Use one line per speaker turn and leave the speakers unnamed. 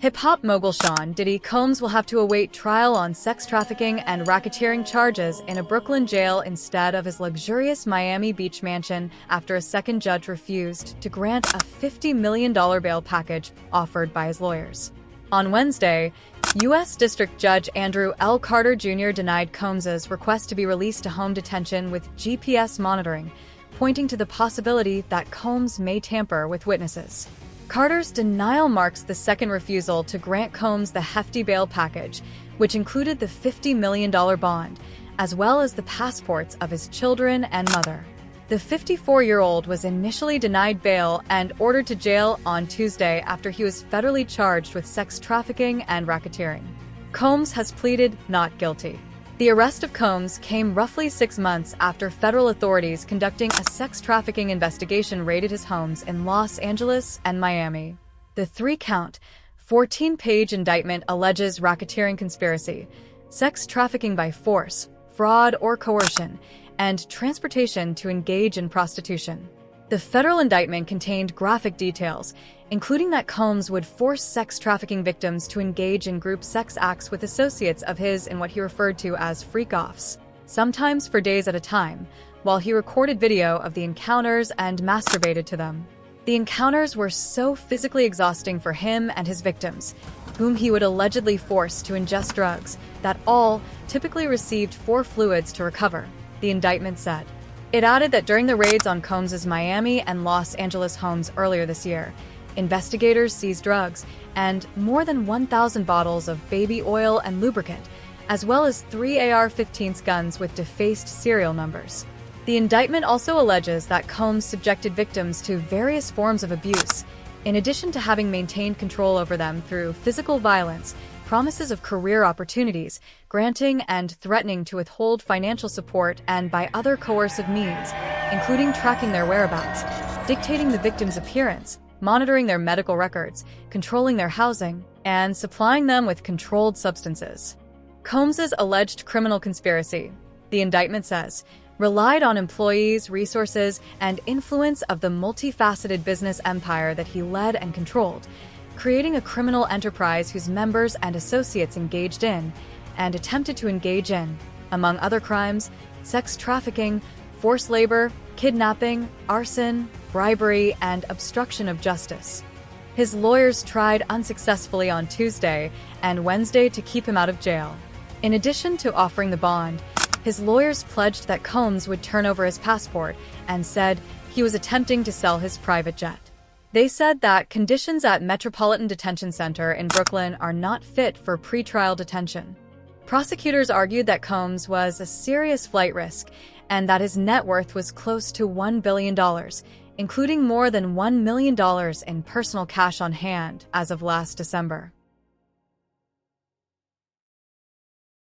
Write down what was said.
Hip-hop mogul Diddy Combs will have to await trial on sex trafficking and racketeering charges in a Brooklyn jail instead of his luxurious Miami Beach mansion after a second judge refused to grant a $50 million bail package offered by his lawyers. On Wednesday, U.S. District Judge Andrew L. Carter Jr. denied Combs's request to be released to home detention with GPS monitoring, pointing to the possibility that Combs may tamper with witnesses. Carter's denial marks the second refusal to grant Combs the hefty bail package, which included the $50 million bond, as well as the passports of his children and mother. The 54-year-old was initially denied bail and ordered to jail on Tuesday after he was federally charged with sex trafficking and racketeering. Combs has pleaded not guilty. The arrest of Combs came roughly 6 months after federal authorities conducting a sex trafficking investigation raided his homes in Los Angeles and Miami. The 3-count, 14-page indictment alleges racketeering conspiracy, sex trafficking by force, fraud or coercion, and transportation to engage in prostitution. The federal indictment contained graphic details, including that Combs would force sex trafficking victims to engage in group sex acts with associates of his in what he referred to as freak-offs, sometimes for days at a time, while he recorded video of the encounters and masturbated to them. The encounters were so physically exhausting for him and his victims, whom he would allegedly force to ingest drugs, that all typically received 4 fluids to recover, the indictment said. It added that during the raids on Combs's Miami and Los Angeles homes earlier this year, investigators seized drugs and more than 1,000 bottles of baby oil and lubricant, as well as 3 AR-15 guns with defaced serial numbers. The indictment also alleges that Combs subjected victims to various forms of abuse, in addition to having maintained control over them through physical violence, promises of career opportunities, granting and threatening to withhold financial support, and by other coercive means, including tracking their whereabouts, dictating the victim's appearance, monitoring their medical records, controlling their housing, and supplying them with controlled substances. Combs's alleged criminal conspiracy, the indictment says, relied on employees, resources, and influence of the multifaceted business empire that he led and controlled, creating a criminal enterprise whose members and associates engaged in and attempted to engage in, among other crimes, sex trafficking, forced labor, kidnapping, arson, bribery, and obstruction of justice. His lawyers tried unsuccessfully on Tuesday and Wednesday to keep him out of jail. In addition to offering the bond, his lawyers pledged that Combs would turn over his passport and said he was attempting to sell his private jet. They said that conditions at Metropolitan Detention Center in Brooklyn are not fit for pretrial detention. Prosecutors argued that Combs was a serious flight risk and that his net worth was close to $1 billion, including more than $1 million in personal cash on hand as of last December.